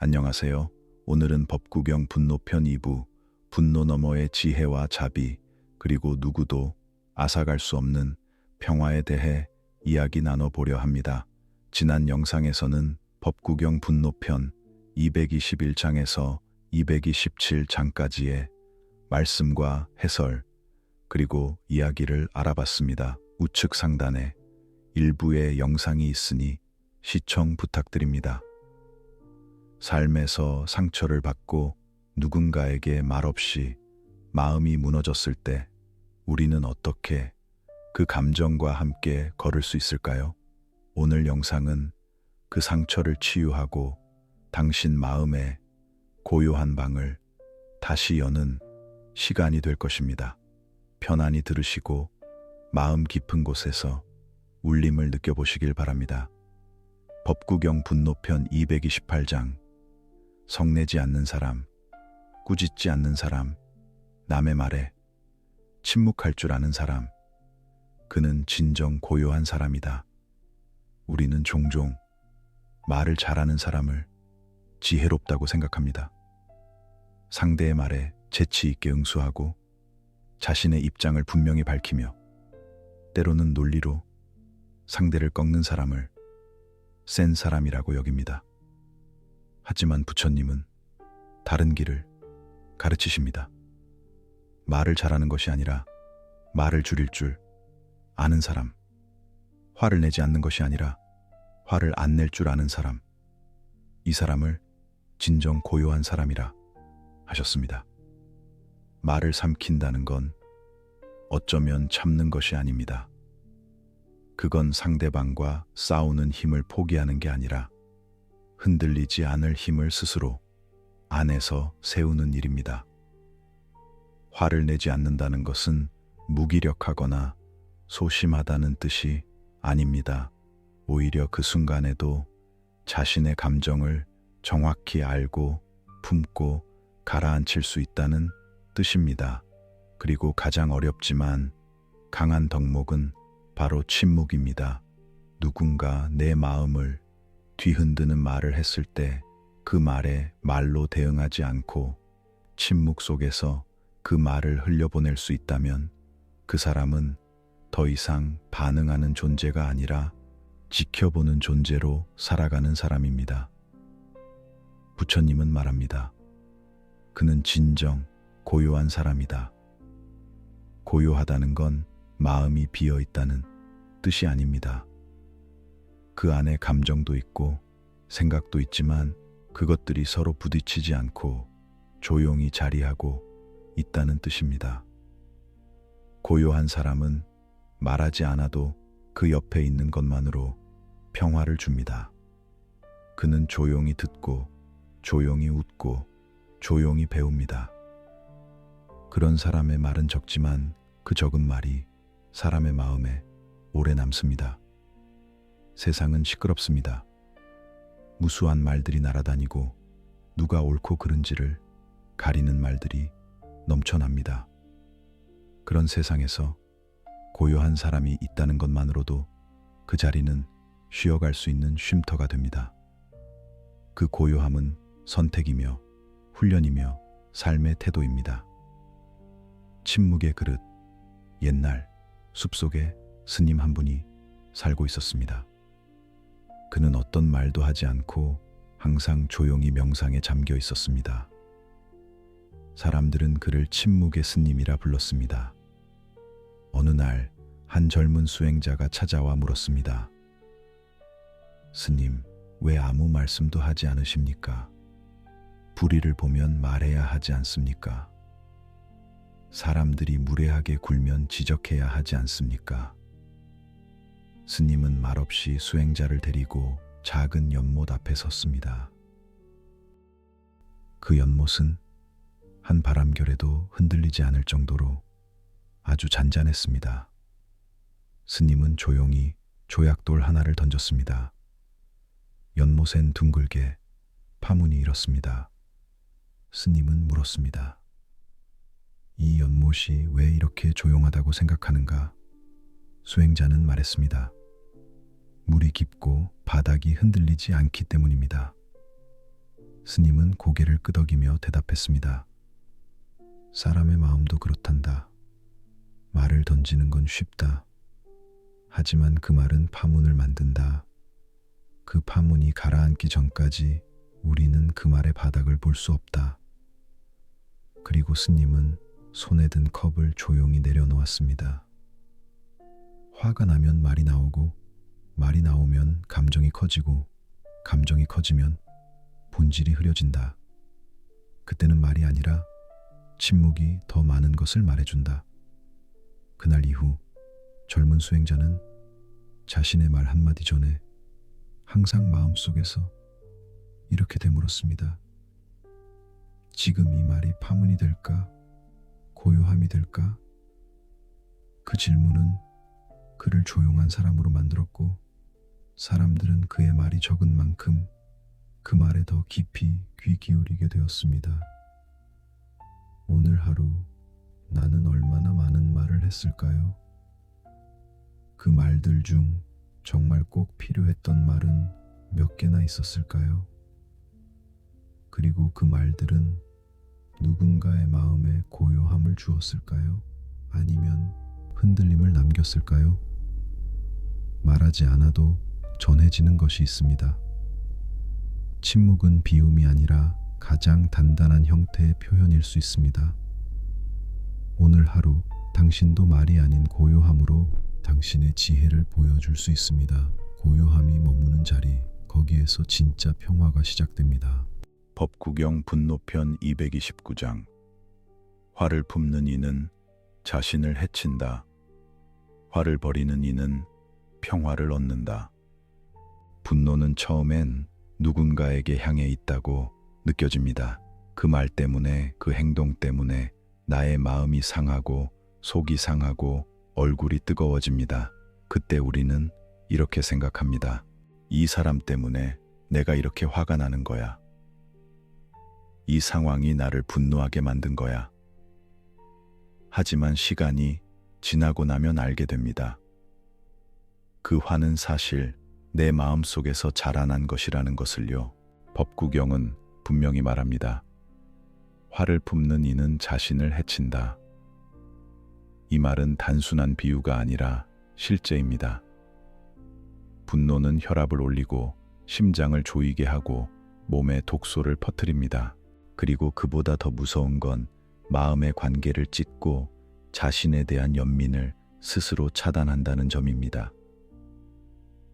안녕하세요. 오늘은 법구경 분노편 2부, 분노 너머의 지혜와 자비, 그리고 누구도 앗아갈 수 없는 평화에 대해 이야기 나눠보려 합니다. 지난 영상에서는 법구경 분노편 221장에서 227장까지의 말씀과 해설, 그리고 이야기를 알아봤습니다. 우측 상단에 일부의 영상이 있으니 시청 부탁드립니다. 삶에서 상처를 받고 누군가에게 말없이 마음이 무너졌을 때 우리는 어떻게 그 감정과 함께 걸을 수 있을까요? 오늘 영상은 그 상처를 치유하고 당신 마음의 고요한 방을 다시 여는 시간이 될 것입니다. 편안히 들으시고 마음 깊은 곳에서 울림을 느껴보시길 바랍니다. 법구경 분노편 228장. 성내지 않는 사람, 꾸짖지 않는 사람, 남의 말에 침묵할 줄 아는 사람, 그는 진정 고요한 사람이다. 우리는 종종 말을 잘하는 사람을 지혜롭다고 생각합니다. 상대의 말에 재치 있게 응수하고 자신의 입장을 분명히 밝히며 때로는 논리로 상대를 꺾는 사람을 센 사람이라고 여깁니다. 하지만 부처님은 다른 길을 가르치십니다. 말을 잘하는 것이 아니라 말을 줄일 줄 아는 사람, 화를 내지 않는 것이 아니라 화를 안 낼 줄 아는 사람, 이 사람을 진정 고요한 사람이라 하셨습니다. 말을 삼킨다는 건 어쩌면 참는 것이 아닙니다. 그건 상대방과 싸우는 힘을 포기하는 게 아니라 흔들리지 않을 힘을 스스로 안에서 세우는 일입니다. 화를 내지 않는다는 것은 무기력하거나 소심하다는 뜻이 아닙니다. 오히려 그 순간에도 자신의 감정을 정확히 알고 품고 가라앉힐 수 있다는 뜻입니다. 그리고 가장 어렵지만 강한 덕목은 바로 침묵입니다. 누군가 내 마음을 뒤흔드는 말을 했을 때 그 말에 말로 대응하지 않고 침묵 속에서 그 말을 흘려보낼 수 있다면 그 사람은 더 이상 반응하는 존재가 아니라 지켜보는 존재로 살아가는 사람입니다. 부처님은 말합니다. 그는 진정 고요한 사람이다. 고요하다는 건 마음이 비어 있다는 뜻이 아닙니다. 그 안에 감정도 있고 생각도 있지만 그것들이 서로 부딪히지 않고 조용히 자리하고 있다는 뜻입니다. 고요한 사람은 말하지 않아도 그 옆에 있는 것만으로 평화를 줍니다. 그는 조용히 듣고 조용히 웃고 조용히 배웁니다. 그런 사람의 말은 적지만 그 적은 말이 사람의 마음에 오래 남습니다. 세상은 시끄럽습니다. 무수한 말들이 날아다니고 누가 옳고 그른지를 가리는 말들이 넘쳐납니다. 그런 세상에서 고요한 사람이 있다는 것만으로도 그 자리는 쉬어갈 수 있는 쉼터가 됩니다. 그 고요함은 선택이며 훈련이며 삶의 태도입니다. 침묵의 그릇. 옛날 숲속에 스님 한 분이 살고 있었습니다. 그는 어떤 말도 하지 않고 항상 조용히 명상에 잠겨 있었습니다. 사람들은 그를 침묵의 스님이라 불렀습니다. 어느 날 한 젊은 수행자가 찾아와 물었습니다. 스님, 왜 아무 말씀도 하지 않으십니까? 불의를 보면 말해야 하지 않습니까? 사람들이 무례하게 굴면 지적해야 하지 않습니까? 스님은 말없이 수행자를 데리고 작은 연못 앞에 섰습니다. 그 연못은 한 바람결에도 흔들리지 않을 정도로 아주 잔잔했습니다. 스님은 조용히 조약돌 하나를 던졌습니다. 연못엔 둥글게 파문이 일었습니다. 스님은 물었습니다. 이 연못이 왜 이렇게 조용하다고 생각하는가? 수행자는 말했습니다. 물이 깊고 바닥이 흔들리지 않기 때문입니다. 스님은 고개를 끄덕이며 대답했습니다. 사람의 마음도 그렇단다. 말을 던지는 건 쉽다. 하지만 그 말은 파문을 만든다. 그 파문이 가라앉기 전까지 우리는 그 말의 바닥을 볼 수 없다. 그리고 스님은 손에 든 컵을 조용히 내려놓았습니다. 화가 나면 말이 나오고, 말이 나오면 감정이 커지고, 감정이 커지면 본질이 흐려진다. 그때는 말이 아니라 침묵이 더 많은 것을 말해준다. 그날 이후 젊은 수행자는 자신의 말 한마디 전에 항상 마음속에서 이렇게 되물었습니다. 지금 이 말이 파문이 될까? 고요함이 될까? 그 질문은 그를 조용한 사람으로 만들었고, 사람들은 그의 말이 적은 만큼 그 말에 더 깊이 귀 기울이게 되었습니다. 오늘 하루 나는 얼마나 많은 말을 했을까요? 그 말들 중 정말 꼭 필요했던 말은 몇 개나 있었을까요? 그리고 그 말들은 누군가의 마음에 고요함을 주었을까요? 아니면 흔들림을 남겼을까요? 말하지 않아도 전해지는 것이 있습니다. 침묵은 비움이 아니라 가장 단단한 형태의 표현일 수 있습니다. 오늘 하루 당신도 말이 아닌 고요함으로 당신의 지혜를 보여줄 수 있습니다. 고요함이 머무는 자리, 거기에서 진짜 평화가 시작됩니다. 법구경 분노편 229장. 화를 품는 이는 자신을 해친다. 화를 버리는 이는 평화를 얻는다. 분노는 처음엔 누군가에게 향해 있다고 느껴집니다. 그 말 때문에, 그 행동 때문에 나의 마음이 상하고 속이 상하고 얼굴이 뜨거워집니다. 그때 우리는 이렇게 생각합니다. 이 사람 때문에 내가 이렇게 화가 나는 거야. 이 상황이 나를 분노하게 만든 거야. 하지만 시간이 지나고 나면 알게 됩니다. 그 화는 사실 내 마음속에서 자라난 것이라는 것을요. 법구경은 분명히 말합니다. 화를 품는 이는 자신을 해친다. 이 말은 단순한 비유가 아니라 실제입니다. 분노는 혈압을 올리고 심장을 조이게 하고 몸에 독소를 퍼뜨립니다. 그리고 그보다 더 무서운 건 마음의 관계를 찢고 자신에 대한 연민을 스스로 차단한다는 점입니다.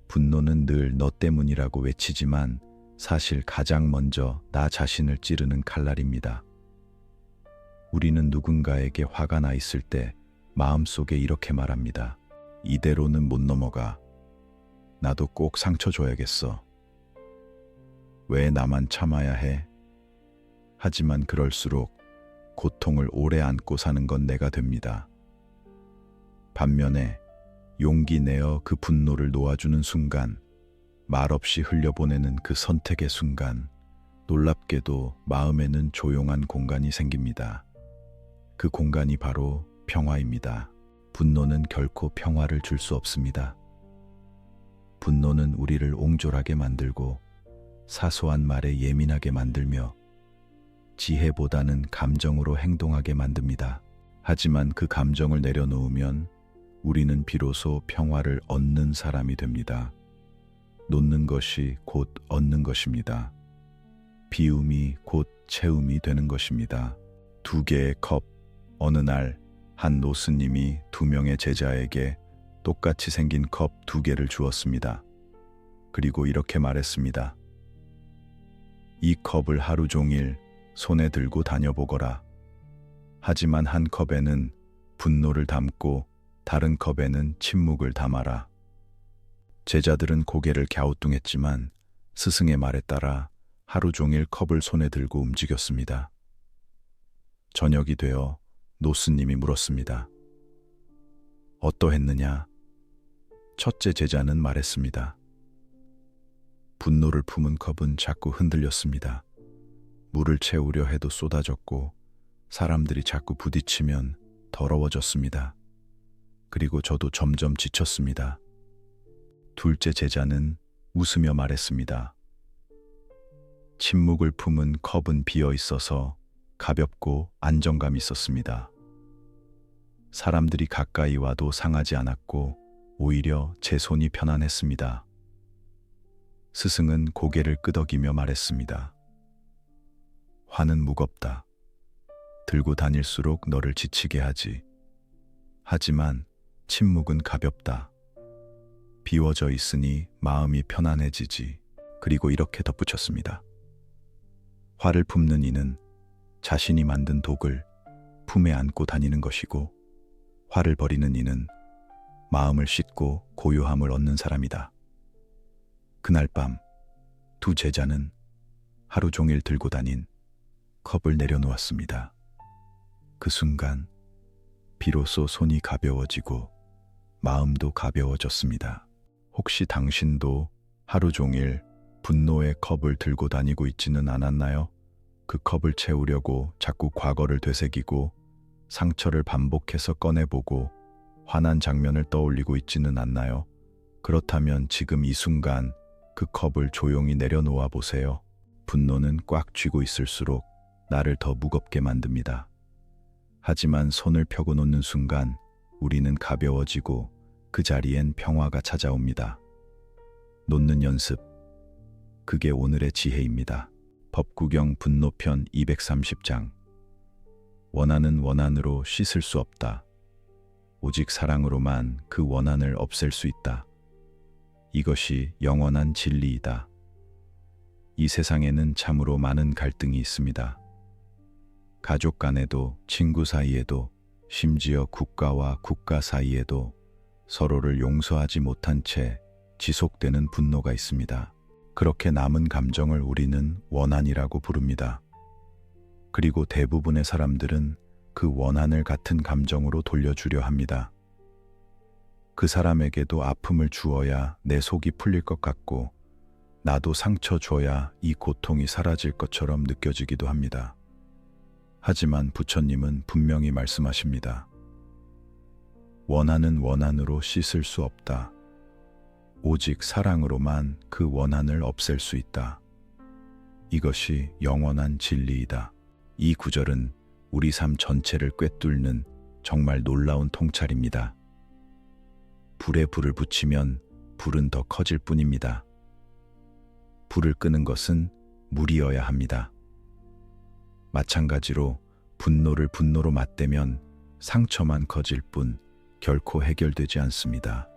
분노는 늘 너 때문이라고 외치지만 사실 가장 먼저 나 자신을 찌르는 칼날입니다. 우리는 누군가에게 화가 나 있을 때 마음속에 이렇게 말합니다. 이대로는 못 넘어가. 나도 꼭 상처 줘야겠어. 왜 나만 참아야 해? 하지만 그럴수록 고통을 오래 안고 사는 건 내가 됩니다. 반면에 용기 내어 그 분노를 놓아주는 순간, 말없이 흘려보내는 그 선택의 순간, 놀랍게도 마음에는 조용한 공간이 생깁니다. 그 공간이 바로 평화입니다. 분노는 결코 평화를 줄 수 없습니다. 분노는 우리를 옹졸하게 만들고 사소한 말에 예민하게 만들며 지혜보다는 감정으로 행동하게 만듭니다. 하지만 그 감정을 내려놓으면 우리는 비로소 평화를 얻는 사람이 됩니다. 놓는 것이 곧 얻는 것입니다. 비움이 곧 채움이 되는 것입니다. 2개의 컵. 어느 날 한 노스님이 2명의 제자에게 똑같이 생긴 컵 2개를 주었습니다. 그리고 이렇게 말했습니다. 이 컵을 하루 종일 손에 들고 다녀보거라. 하지만 한 컵에는 분노를 담고 다른 컵에는 침묵을 담아라. 제자들은 고개를 갸우뚱했지만 스승의 말에 따라 하루 종일 컵을 손에 들고 움직였습니다. 저녁이 되어 노스님이 물었습니다. 어떠했느냐? 첫째 제자는 말했습니다. 분노를 품은 컵은 자꾸 흔들렸습니다. 물을 채우려 해도 쏟아졌고 사람들이 자꾸 부딪히면 더러워졌습니다. 그리고 저도 점점 지쳤습니다. 둘째 제자는 웃으며 말했습니다. 침묵을 품은 컵은 비어 있어서 가볍고 안정감 있었습니다. 사람들이 가까이 와도 상하지 않았고 오히려 제 손이 편안했습니다. 스승은 고개를 끄덕이며 말했습니다. 화는 무겁다. 들고 다닐수록 너를 지치게 하지. 하지만 침묵은 가볍다. 비워져 있으니 마음이 편안해지지. 그리고 이렇게 덧붙였습니다. 화를 품는 이는 자신이 만든 독을 품에 안고 다니는 것이고, 화를 버리는 이는 마음을 씻고 고요함을 얻는 사람이다. 그날 밤 두 제자는 하루 종일 들고 다닌 컵을 내려놓았습니다. 그 순간 비로소 손이 가벼워지고 마음도 가벼워졌습니다. 혹시 당신도 하루 종일 분노의 컵을 들고 다니고 있지는 않았나요? 그 컵을 채우려고 자꾸 과거를 되새기고 상처를 반복해서 꺼내보고 화난 장면을 떠올리고 있지는 않나요? 그렇다면 지금 이 순간 그 컵을 조용히 내려놓아 보세요. 분노는 꽉 쥐고 있을수록 나를 더 무겁게 만듭니다. 하지만 손을 펴고 놓는 순간 우리는 가벼워지고 그 자리엔 평화가 찾아옵니다. 놓는 연습, 그게 오늘의 지혜입니다. 법구경 분노편 230장. 원한은 원한으로 씻을 수 없다. 오직 사랑으로만 그 원한을 없앨 수 있다. 이것이 영원한 진리이다. 이 세상에는 참으로 많은 갈등이 있습니다. 가족 간에도, 친구 사이에도, 심지어 국가와 국가 사이에도 서로를 용서하지 못한 채 지속되는 분노가 있습니다. 그렇게 남은 감정을 우리는 원한이라고 부릅니다. 그리고 대부분의 사람들은 그 원한을 같은 감정으로 돌려주려 합니다. 그 사람에게도 아픔을 주어야 내 속이 풀릴 것 같고, 나도 상처 줘야 이 고통이 사라질 것처럼 느껴지기도 합니다. 하지만 부처님은 분명히 말씀하십니다. 원한은 원한으로 씻을 수 없다. 오직 사랑으로만 그 원한을 없앨 수 있다. 이것이 영원한 진리이다. 이 구절은 우리 삶 전체를 꿰뚫는 정말 놀라운 통찰입니다. 불에 불을 붙이면 불은 더 커질 뿐입니다. 불을 끄는 것은 물이어야 합니다. 마찬가지로 분노를 분노로 맞대면 상처만 커질 뿐 결코 해결되지 않습니다.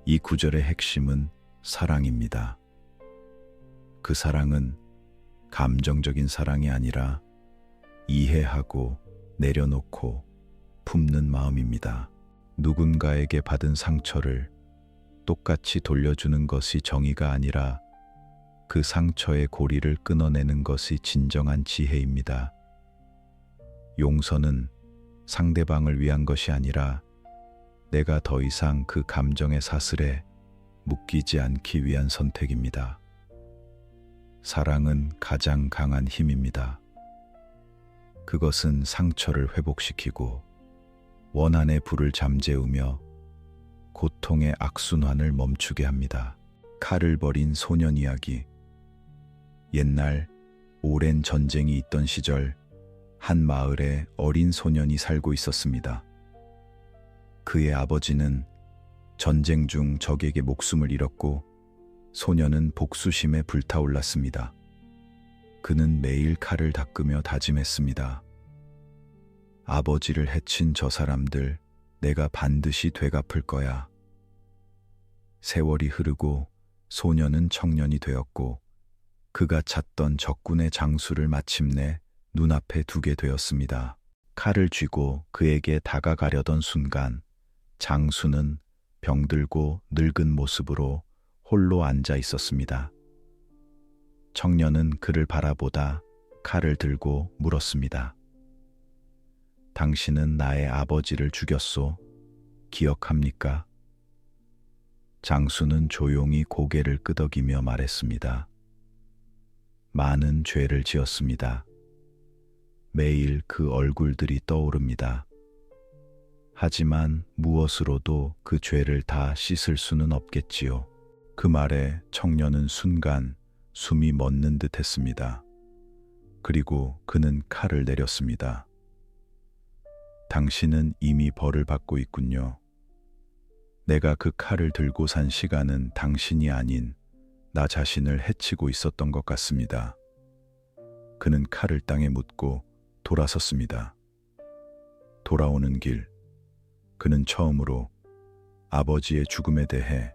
이 구절의 핵심은 사랑입니다. 그 사랑은 감정적인 사랑이 아니라 이해하고 내려놓고 품는 마음입니다. 누군가에게 받은 상처를 똑같이 돌려주는 것이 정의가 아니라 그 상처의 고리를 끊어내는 것이 진정한 지혜입니다. 용서는 상대방을 위한 것이 아니라 내가 더 이상 그 감정의 사슬에 묶이지 않기 위한 선택입니다. 사랑은 가장 강한 힘입니다. 그것은 상처를 회복시키고 원한의 불을 잠재우며 고통의 악순환을 멈추게 합니다. 칼을 버린 소년 이야기. 옛날 오랜 전쟁이 있던 시절 한 마을에 어린 소년이 살고 있었습니다. 그의 아버지는 전쟁 중 적에게 목숨을 잃었고 소년은 복수심에 불타올랐습니다. 그는 매일 칼을 닦으며 다짐했습니다. 아버지를 해친 저 사람들 내가 반드시 되갚을 거야. 세월이 흐르고 소년은 청년이 되었고 그가 찾던 적군의 장수를 마침내 눈앞에 두게 되었습니다. 칼을 쥐고 그에게 다가가려던 순간 장수는 병들고 늙은 모습으로 홀로 앉아 있었습니다. 청년은 그를 바라보다 칼을 들고 물었습니다. 당신은 나의 아버지를 죽였소. 기억합니까? 장수는 조용히 고개를 끄덕이며 말했습니다. 많은 죄를 지었습니다. 매일 그 얼굴들이 떠오릅니다. 하지만 무엇으로도 그 죄를 다 씻을 수는 없겠지요. 그 말에 청년은 순간 숨이 멎는 듯 했습니다. 그리고 그는 칼을 내렸습니다. 당신은 이미 벌을 받고 있군요. 내가 그 칼을 들고 산 시간은 당신이 아닌 나 자신을 해치고 있었던 것 같습니다. 그는 칼을 땅에 묻고 돌아섰습니다. 돌아오는 길, 그는 처음으로 아버지의 죽음에 대해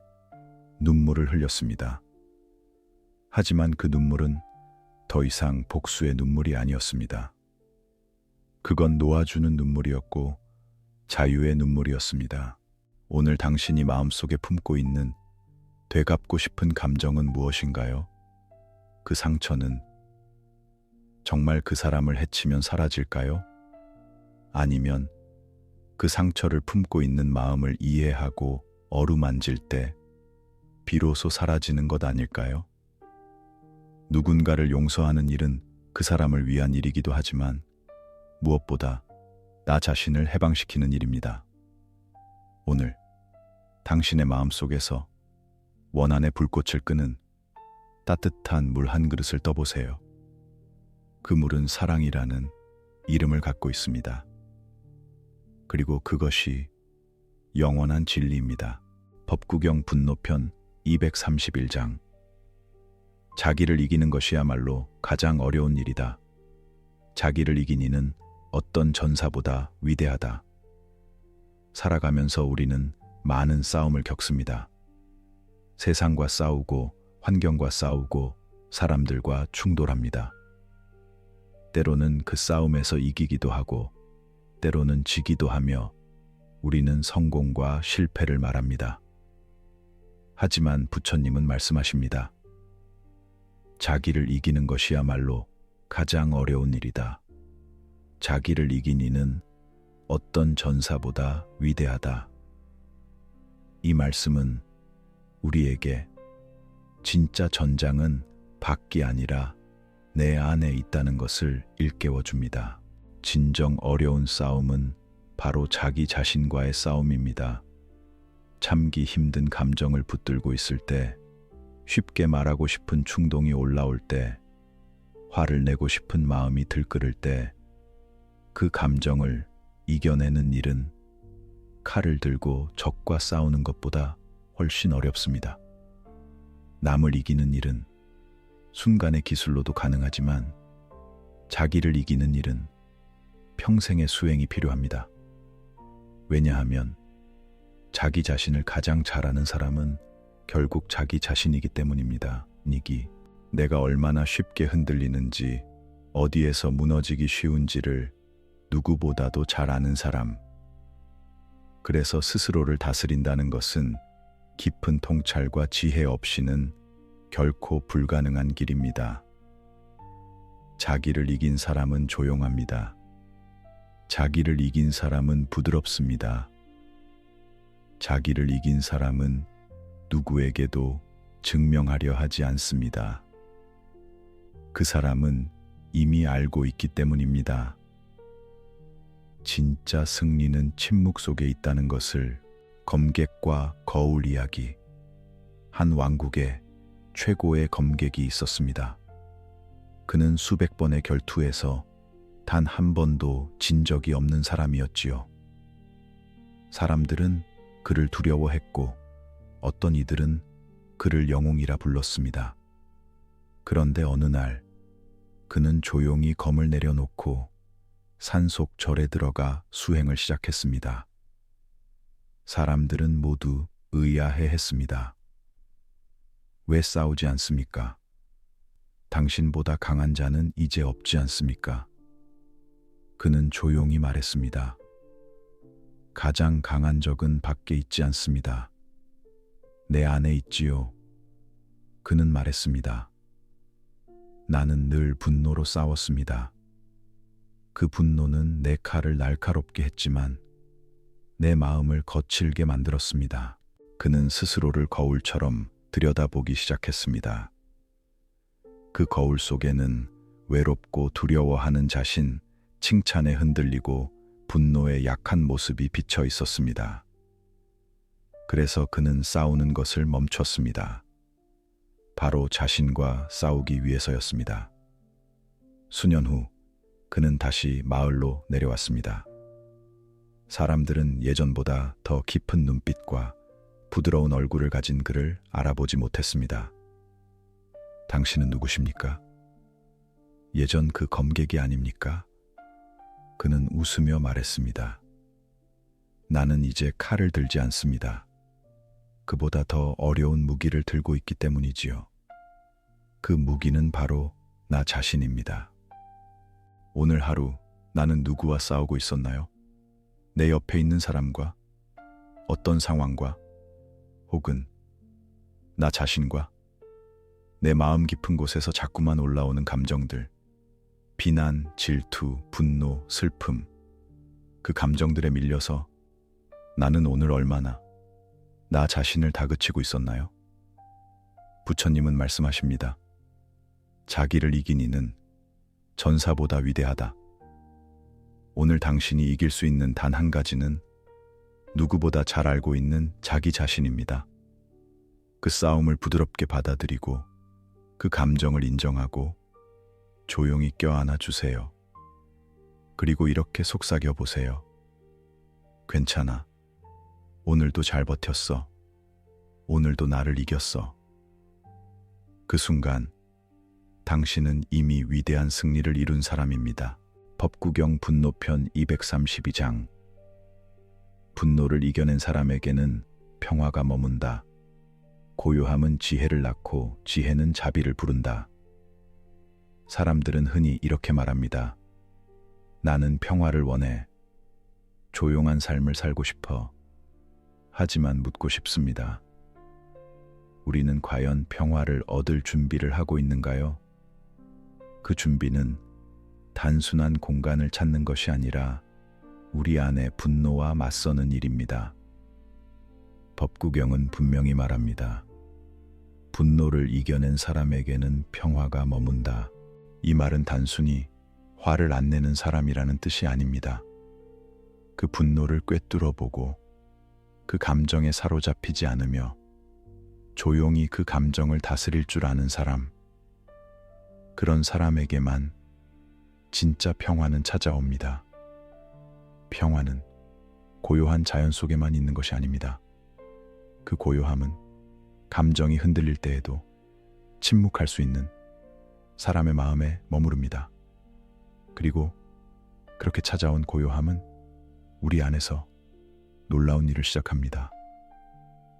눈물을 흘렸습니다. 하지만 그 눈물은 더 이상 복수의 눈물이 아니었습니다. 그건 놓아주는 눈물이었고 자유의 눈물이었습니다. 오늘 당신이 마음속에 품고 있는 되갚고 싶은 감정은 무엇인가요? 그 상처는 정말 그 사람을 해치면 사라질까요? 아니면 그 상처를 품고 있는 마음을 이해하고 어루만질 때 비로소 사라지는 것 아닐까요? 누군가를 용서하는 일은 그 사람을 위한 일이기도 하지만 무엇보다 나 자신을 해방시키는 일입니다. 오늘 당신의 마음속에서 원한의 불꽃을 끄는 따뜻한 물 한 그릇을 떠보세요. 그 물은 사랑이라는 이름을 갖고 있습니다. 그리고 그것이 영원한 진리입니다. 법구경 분노편 231장. 자기를 이기는 것이야말로 가장 어려운 일이다. 자기를 이긴 이는 어떤 전사보다 위대하다. 살아가면서 우리는 많은 싸움을 겪습니다. 세상과 싸우고 환경과 싸우고 사람들과 충돌합니다. 때로는 그 싸움에서 이기기도 하고 때로는 지기도 하며 우리는 성공과 실패를 말합니다. 하지만 부처님은 말씀하십니다. 자기를 이기는 것이야말로 가장 어려운 일이다. 자기를 이긴 이는 어떤 전사보다 위대하다. 이 말씀은 우리에게 진짜 전장은 밖이 아니라 내 안에 있다는 것을 일깨워 줍니다. 진정 어려운 싸움은 바로 자기 자신과의 싸움입니다. 참기 힘든 감정을 붙들고 있을 때, 쉽게 말하고 싶은 충동이 올라올 때, 화를 내고 싶은 마음이 들끓을 때, 그 감정을 이겨내는 일은 칼을 들고 적과 싸우는 것보다 훨씬 어렵습니다. 남을 이기는 일은 순간의 기술로도 가능하지만 자기를 이기는 일은 평생의 수행이 필요합니다. 왜냐하면 자기 자신을 가장 잘 아는 사람은 결국 자기 자신이기 때문입니다. 내가 얼마나 쉽게 흔들리는지, 어디에서 무너지기 쉬운지를 누구보다도 잘 아는 사람. 그래서 스스로를 다스린다는 것은 깊은 통찰과 지혜 없이는 결코 불가능한 길입니다. 자기를 이긴 사람은 조용합니다. 자기를 이긴 사람은 부드럽습니다. 자기를 이긴 사람은 누구에게도 증명하려 하지 않습니다. 그 사람은 이미 알고 있기 때문입니다. 진짜 승리는 침묵 속에 있다는 것을. 검객과 거울 이야기. 한 왕국에 최고의 검객이 있었습니다. 그는 수백 번의 결투에서 단 한 번도 진 적이 없는 사람이었지요. 사람들은 그를 두려워했고 어떤 이들은 그를 영웅이라 불렀습니다. 그런데 어느 날 그는 조용히 검을 내려놓고 산속 절에 들어가 수행을 시작했습니다. 사람들은 모두 의아해했습니다. 왜 싸우지 않습니까? 당신보다 강한 자는 이제 없지 않습니까? 그는 조용히 말했습니다. 가장 강한 적은 밖에 있지 않습니다. 내 안에 있지요. 그는 말했습니다. 나는 늘 분노로 싸웠습니다. 그 분노는 내 칼을 날카롭게 했지만 내 마음을 거칠게 만들었습니다. 그는 스스로를 거울처럼 들여다보기 시작했습니다. 그 거울 속에는 외롭고 두려워하는 자신, 칭찬에 흔들리고 분노의 약한 모습이 비쳐 있었습니다. 그래서 그는 싸우는 것을 멈췄습니다. 바로 자신과 싸우기 위해서였습니다. 수년 후 그는 다시 마을로 내려왔습니다. 사람들은 예전보다 더 깊은 눈빛과 부드러운 얼굴을 가진 그를 알아보지 못했습니다. 당신은 누구십니까? 예전 그 검객이 아닙니까? 그는 웃으며 말했습니다. 나는 이제 칼을 들지 않습니다. 그보다 더 어려운 무기를 들고 있기 때문이지요. 그 무기는 바로 나 자신입니다. 오늘 하루 나는 누구와 싸우고 있었나요? 내 옆에 있는 사람과? 어떤 상황과? 혹은 나 자신과? 내 마음 깊은 곳에서 자꾸만 올라오는 감정들, 비난, 질투, 분노, 슬픔, 그 감정들에 밀려서 나는 오늘 얼마나 나 자신을 다그치고 있었나요? 부처님은 말씀하십니다. 자기를 이긴 이는 전사보다 위대하다. 오늘 당신이 이길 수 있는 단 한 가지는 누구보다 잘 알고 있는 자기 자신입니다. 그 싸움을 부드럽게 받아들이고 그 감정을 인정하고 조용히 껴안아 주세요. 그리고 이렇게 속삭여 보세요. 괜찮아. 오늘도 잘 버텼어. 오늘도 나를 이겼어. 그 순간 당신은 이미 위대한 승리를 이룬 사람입니다. 법구경 분노편 232장. 분노를 이겨낸 사람에게는 평화가 머문다. 고요함은 지혜를 낳고 지혜는 자비를 부른다. 사람들은 흔히 이렇게 말합니다. 나는 평화를 원해. 조용한 삶을 살고 싶어. 하지만 묻고 싶습니다. 우리는 과연 평화를 얻을 준비를 하고 있는가요? 그 준비는 단순한 공간을 찾는 것이 아니라 우리 안에 분노와 맞서는 일입니다. 법구경은 분명히 말합니다. 분노를 이겨낸 사람에게는 평화가 머문다. 이 말은 단순히 화를 안 내는 사람이라는 뜻이 아닙니다. 그 분노를 꿰뚫어 보고 그 감정에 사로잡히지 않으며 조용히 그 감정을 다스릴 줄 아는 사람, 그런 사람에게만 진짜 평화는 찾아옵니다. 평화는 고요한 자연 속에만 있는 것이 아닙니다. 그 고요함은 감정이 흔들릴 때에도 침묵할 수 있는 사람의 마음에 머무릅니다. 그리고 그렇게 찾아온 고요함은 우리 안에서 놀라운 일을 시작합니다.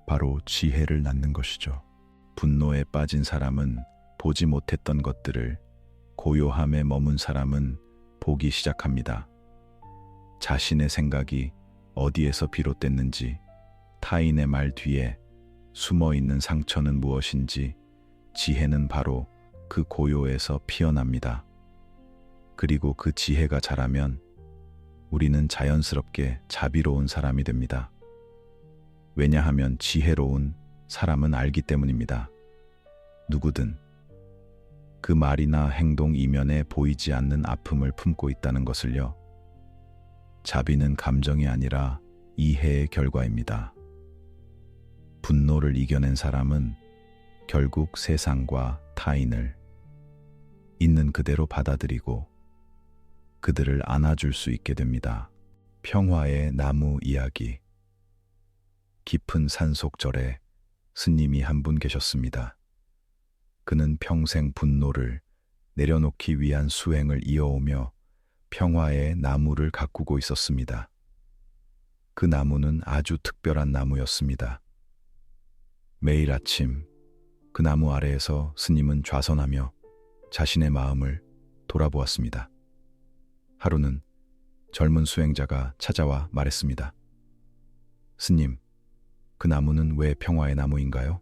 바로 지혜를 낳는 것이죠. 분노에 빠진 사람은 보지 못했던 것들을, 고요함에 머문 사람은 보기 시작합니다. 자신의 생각이 어디에서 비롯됐는지, 타인의 말 뒤에 숨어있는 상처는 무엇인지, 지혜는 바로 그 고요에서 피어납니다. 그리고 그 지혜가 자라면 우리는 자연스럽게 자비로운 사람이 됩니다. 왜냐하면 지혜로운 사람은 알기 때문입니다. 누구든 그 말이나 행동 이면에 보이지 않는 아픔을 품고 있다는 것을요. 자비는 감정이 아니라 이해의 결과입니다. 분노를 이겨낸 사람은 결국 세상과 타인을 있는 그대로 받아들이고 그들을 안아줄 수 있게 됩니다. 평화의 나무 이야기. 깊은 산속절에 스님이 한 분 계셨습니다. 그는 평생 분노를 내려놓기 위한 수행을 이어오며 평화의 나무를 가꾸고 있었습니다. 그 나무는 아주 특별한 나무였습니다. 매일 아침 그 나무 아래에서 스님은 좌선하며 자신의 마음을 돌아보았습니다. 하루는 젊은 수행자가 찾아와 말했습니다. 스님, 그 나무는 왜 평화의 나무인가요?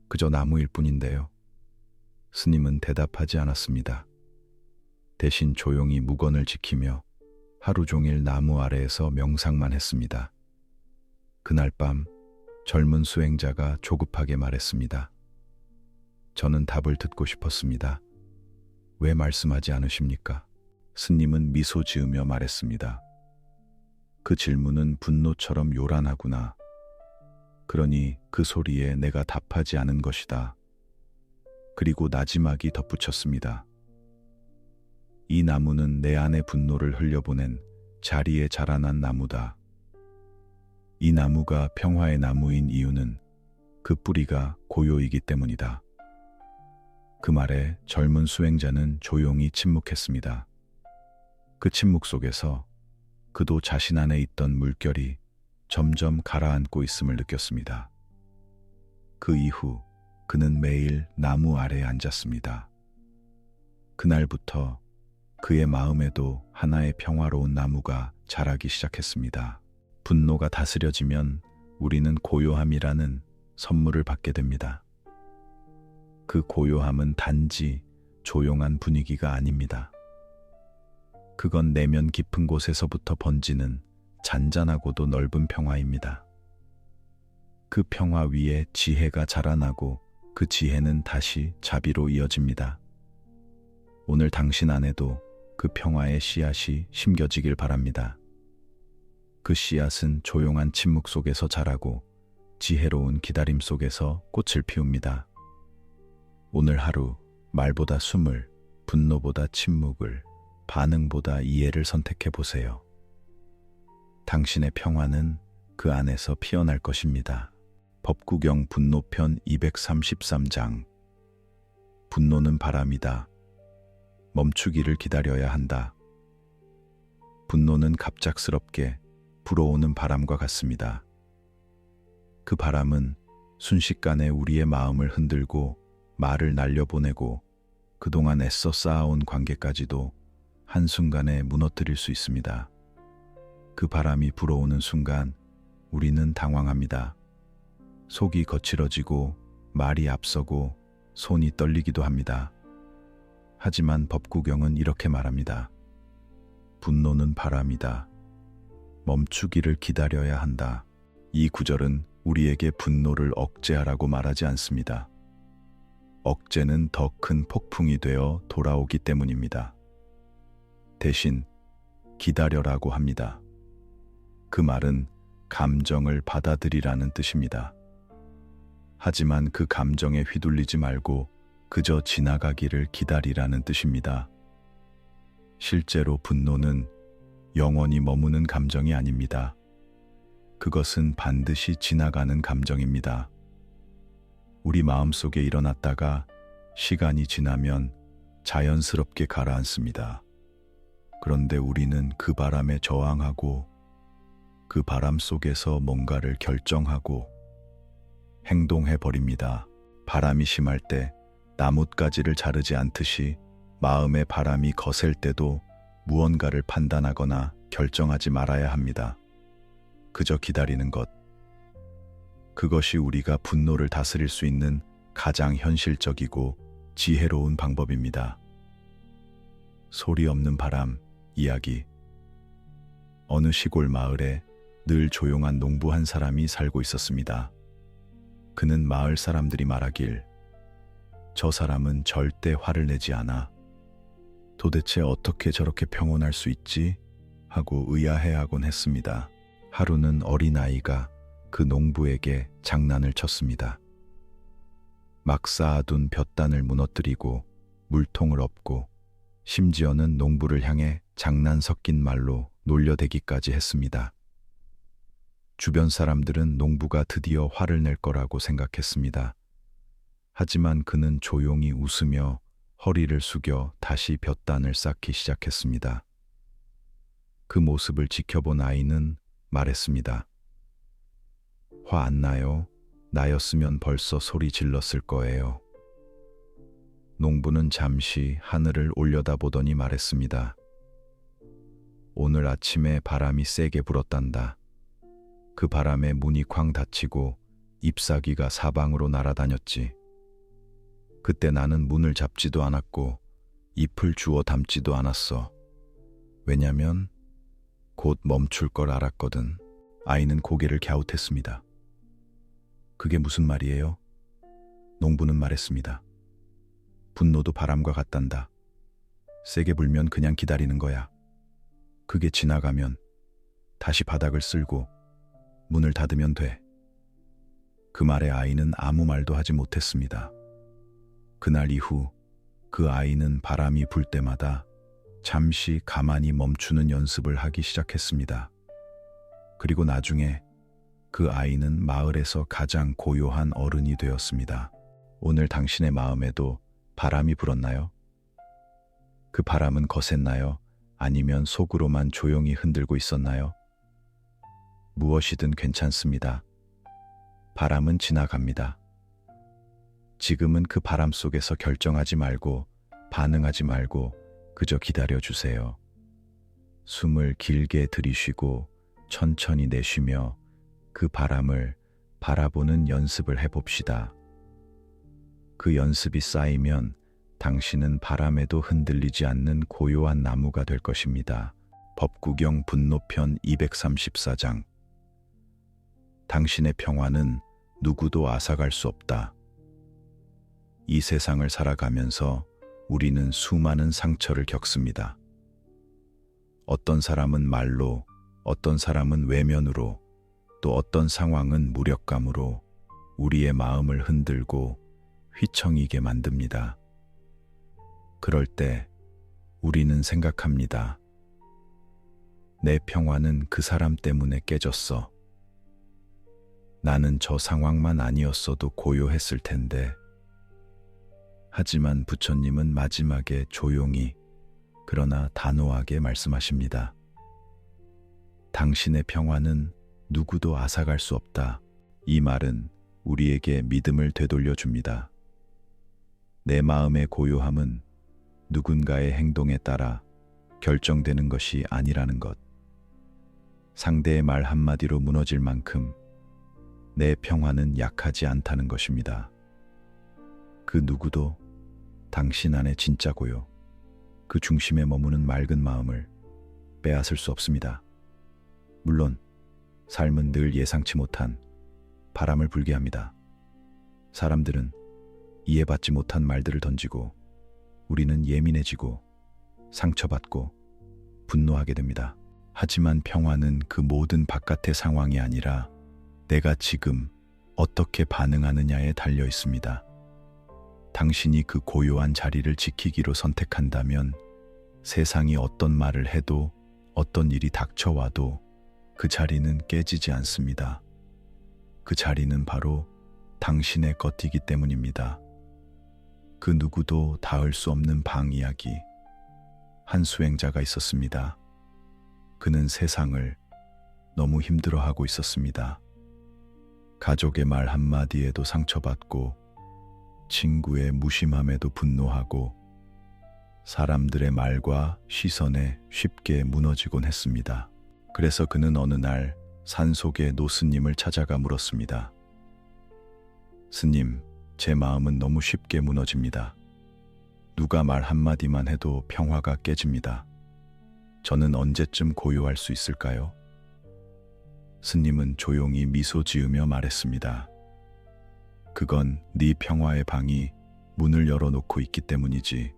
그저 나무일 뿐인데요. 스님은 대답하지 않았습니다. 대신 조용히 무건을 지키며 하루 종일 나무 아래에서 명상만 했습니다. 그날 밤 젊은 수행자가 조급하게 말했습니다. 저는 답을 듣고 싶었습니다. 왜 말씀하지 않으십니까? 스님은 미소 지으며 말했습니다. 그 질문은 분노처럼 요란하구나. 그러니 그 소리에 내가 답하지 않은 것이다. 그리고 나지막이 덧붙였습니다. 이 나무는 내 안의 분노를 흘려보낸 자리에 자라난 나무다. 이 나무가 평화의 나무인 이유는 그 뿌리가 고요이기 때문이다. 그 말에 젊은 수행자는 조용히 침묵했습니다. 그 침묵 속에서 그도 자신 안에 있던 물결이 점점 가라앉고 있음을 느꼈습니다. 그 이후 그는 매일 나무 아래에 앉았습니다. 그날부터 그의 마음에도 하나의 평화로운 나무가 자라기 시작했습니다. 분노가 다스려지면 우리는 고요함이라는 선물을 받게 됩니다. 그 고요함은 단지 조용한 분위기가 아닙니다. 그건 내면 깊은 곳에서부터 번지는 잔잔하고도 넓은 평화입니다. 그 평화 위에 지혜가 자라나고 그 지혜는 다시 자비로 이어집니다. 오늘 당신 안에도 그 평화의 씨앗이 심겨지길 바랍니다. 그 씨앗은 조용한 침묵 속에서 자라고 지혜로운 기다림 속에서 꽃을 피웁니다. 오늘 하루 말보다 숨을, 분노보다 침묵을, 반응보다 이해를 선택해 보세요. 당신의 평화는 그 안에서 피어날 것입니다. 법구경 분노편 233장. 분노는 바람이다. 멈추기를 기다려야 한다. 분노는 갑작스럽게 불어오는 바람과 같습니다. 그 바람은 순식간에 우리의 마음을 흔들고 말을 날려보내고 그동안 애써 쌓아온 관계까지도 한순간에 무너뜨릴 수 있습니다. 그 바람이 불어오는 순간 우리는 당황합니다. 속이 거칠어지고 말이 앞서고 손이 떨리기도 합니다. 하지만 법구경은 이렇게 말합니다. 분노는 바람이다. 멈추기를 기다려야 한다. 이 구절은 우리에게 분노를 억제하라고 말하지 않습니다. 억제는 더 큰 폭풍이 되어 돌아오기 때문입니다. 대신 기다려라고 합니다. 그 말은 감정을 받아들이라는 뜻입니다. 하지만 그 감정에 휘둘리지 말고 그저 지나가기를 기다리라는 뜻입니다. 실제로 분노는 영원히 머무는 감정이 아닙니다. 그것은 반드시 지나가는 감정입니다. 우리 마음속에 일어났다가 시간이 지나면 자연스럽게 가라앉습니다. 그런데 우리는 그 바람에 저항하고 그 바람 속에서 뭔가를 결정하고 행동해 버립니다. 바람이 심할 때 나뭇가지를 자르지 않듯이 마음의 바람이 거셀 때도 무언가를 판단하거나 결정하지 말아야 합니다. 그저 기다리는 것. 그것이 우리가 분노를 다스릴 수 있는 가장 현실적이고 지혜로운 방법입니다. 소리 없는 바람 이야기. 어느 시골 마을에 늘 조용한 농부 한 사람이 살고 있었습니다. 그는 마을 사람들이 말하길, 저 사람은 절대 화를 내지 않아. 도대체 어떻게 저렇게 평온할 수 있지? 하고 의아해하곤 했습니다. 하루는 어린아이가 그 농부에게 장난을 쳤습니다. 막 쌓아둔 볕단을 무너뜨리고 물통을 엎고 심지어는 농부를 향해 장난 섞인 말로 놀려대기까지 했습니다. 주변 사람들은 농부가 드디어 화를 낼 거라고 생각했습니다. 하지만 그는 조용히 웃으며 허리를 숙여 다시 볕단을 쌓기 시작했습니다. 그 모습을 지켜본 아이는 말했습니다. 화 안 나요? 나였으면 벌써 소리 질렀을 거예요. 농부는 잠시 하늘을 올려다보더니 말했습니다. 오늘 아침에 바람이 세게 불었단다. 그 바람에 문이 쾅 닫히고 잎사귀가 사방으로 날아다녔지. 그때 나는 문을 잡지도 않았고 잎을 주워 담지도 않았어. 왜냐면 곧 멈출 걸 알았거든. 아이는 고개를 갸웃했습니다. 그게 무슨 말이에요? 농부는 말했습니다. 분노도 바람과 같단다. 세게 불면 그냥 기다리는 거야. 그게 지나가면 다시 바닥을 쓸고 문을 닫으면 돼. 그 말에 아이는 아무 말도 하지 못했습니다. 그날 이후 그 아이는 바람이 불 때마다 잠시 가만히 멈추는 연습을 하기 시작했습니다. 그리고 나중에 그 아이는 마을에서 가장 고요한 어른이 되었습니다. 오늘 당신의 마음에도 바람이 불었나요? 그 바람은 거셌나요? 아니면 속으로만 조용히 흔들고 있었나요? 무엇이든 괜찮습니다. 바람은 지나갑니다. 지금은 그 바람 속에서 결정하지 말고 반응하지 말고 그저 기다려 주세요. 숨을 길게 들이쉬고 천천히 내쉬며 그 바람을 바라보는 연습을 해봅시다. 그 연습이 쌓이면 당신은 바람에도 흔들리지 않는 고요한 나무가 될 것입니다. 법구경 분노편 234장. 당신의 평화는 누구도 앗아갈 수 없다. 이 세상을 살아가면서 우리는 수많은 상처를 겪습니다. 어떤 사람은 말로, 어떤 사람은 외면으로, 또 어떤 상황은 무력감으로 우리의 마음을 흔들고 휘청이게 만듭니다. 그럴 때 우리는 생각합니다. 내 평화는 그 사람 때문에 깨졌어. 나는 저 상황만 아니었어도 고요했을 텐데. 하지만 부처님은 마지막에 조용히 그러나 단호하게 말씀하십니다. 당신의 평화는 누구도 앗아갈 수 없다. 이 말은 우리에게 믿음을 되돌려 줍니다. 내 마음의 고요함은 누군가의 행동에 따라 결정되는 것이 아니라는 것. 상대의 말 한마디로 무너질 만큼 내 평화는 약하지 않다는 것입니다. 그 누구도 당신 안에 진짜 고요, 그 중심에 머무는 맑은 마음을 빼앗을 수 없습니다. 물론 삶은 늘 예상치 못한 바람을 불게 합니다. 사람들은 이해받지 못한 말들을 던지고 우리는 예민해지고 상처받고 분노하게 됩니다. 하지만 평화는 그 모든 바깥의 상황이 아니라 내가 지금 어떻게 반응하느냐에 달려 있습니다. 당신이 그 고요한 자리를 지키기로 선택한다면 세상이 어떤 말을 해도 어떤 일이 닥쳐와도 그 자리는 깨지지 않습니다. 그 자리는 바로 당신의 것이기 때문입니다. 그 누구도 닿을 수 없는 방 이야기. 한 수행자가 있었습니다. 그는 세상을 너무 힘들어하고 있었습니다. 가족의 말 한마디에도 상처받고 친구의 무심함에도 분노하고 사람들의 말과 시선에 쉽게 무너지곤 했습니다. 그래서 그는 어느 날 산속의 노스님을 찾아가 물었습니다. 스님, 제 마음은 너무 쉽게 무너집니다. 누가 말 한마디만 해도 평화가 깨집니다. 저는 언제쯤 고요할 수 있을까요? 스님은 조용히 미소 지으며 말했습니다. 그건 네 평화의 방이 문을 열어놓고 있기 때문이지.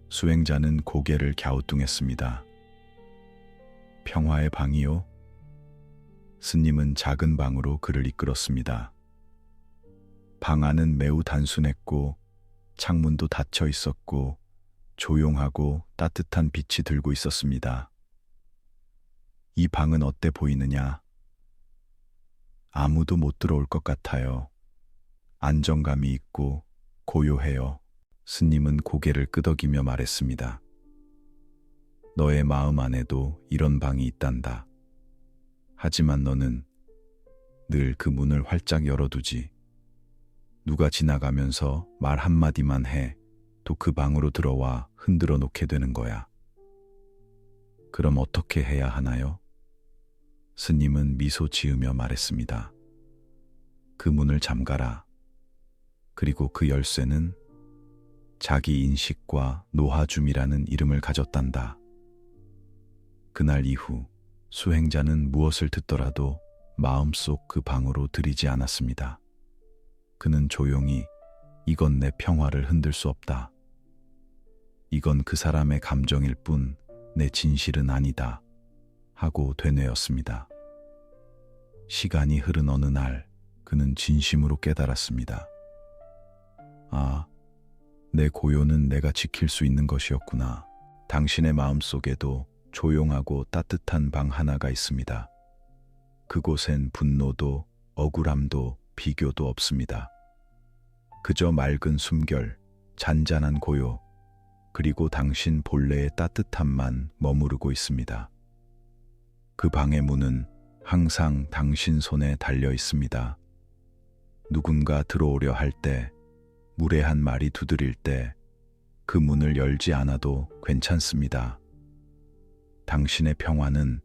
수행자는 고개를 갸우뚱했습니다. 평화의 방이요? 스님은 작은 방으로 그를 이끌었습니다. 방 안은 매우 단순했고 창문도 닫혀 있었고 조용하고 따뜻한 빛이 들고 있었습니다. 이 방은 어때 보이느냐? 아무도 못 들어올 것 같아요. 안정감이 있고 고요해요. 스님은 고개를 끄덕이며 말했습니다. 너의 마음 안에도 이런 방이 있단다. 하지만 너는 늘 그 문을 활짝 열어두지. 누가 지나가면서 말 한마디만 해 또 그 방으로 들어와 흔들어 놓게 되는 거야. 그럼 어떻게 해야 하나요? 스님은 미소 지으며 말했습니다. 그 문을 잠가라. 그리고 그 열쇠는 자기 인식과 노하줌이라는 이름을 가졌단다. 그날 이후 수행자는 무엇을 듣더라도 마음속 그 방으로 들이지 않았습니다. 그는 조용히 이건 내 평화를 흔들 수 없다. 이건 그 사람의 감정일 뿐 내 진실은 아니다. 하고 되뇌었습니다. 시간이 흐른 어느 날 그는 진심으로 깨달았습니다. 아, 내 고요는 내가 지킬 수 있는 것이었구나. 당신의 마음속에도 조용하고 따뜻한 방 하나가 있습니다. 그곳엔 분노도 억울함도 비교도 없습니다. 그저 맑은 숨결, 잔잔한 고요, 그리고 당신 본래의 따뜻함만 머무르고 있습니다. 그 방의 문은 항상 당신 손에 달려 있습니다. 누군가 들어오려 할 때, 무례한 말이 두드릴 때, 그 문을 열지 않아도 괜찮습니다. 당신의 평화는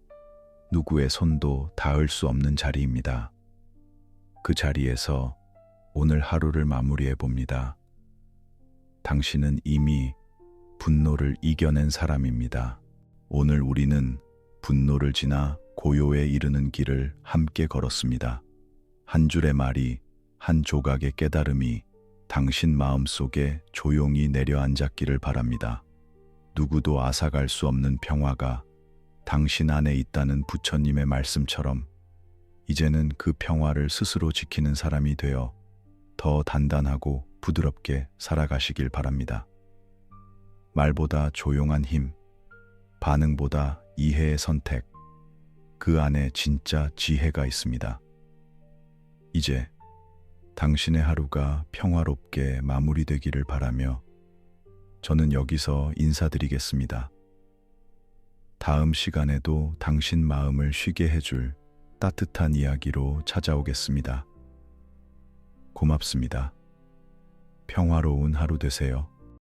누구의 손도 닿을 수 없는 자리입니다. 그 자리에서 오늘 하루를 마무리해 봅니다. 당신은 이미 분노를 이겨낸 사람입니다. 오늘 우리는 분노를 지나 고요에 이르는 길을 함께 걸었습니다. 한 줄의 말이, 한 조각의 깨달음이 당신 마음속에 조용히 내려앉았기를 바랍니다. 누구도 앗아갈 수 없는 평화가 당신 안에 있다는 부처님의 말씀처럼 이제는 그 평화를 스스로 지키는 사람이 되어 더 단단하고 부드럽게 살아가시길 바랍니다. 말보다 조용한 힘, 반응보다 이해의 선택, 그 안에 진짜 지혜가 있습니다. 이제 당신의 하루가 평화롭게 마무리되기를 바라며 저는 여기서 인사드리겠습니다. 다음 시간에도 당신 마음을 쉬게 해줄 따뜻한 이야기로 찾아오겠습니다. 고맙습니다. 평화로운 하루 되세요.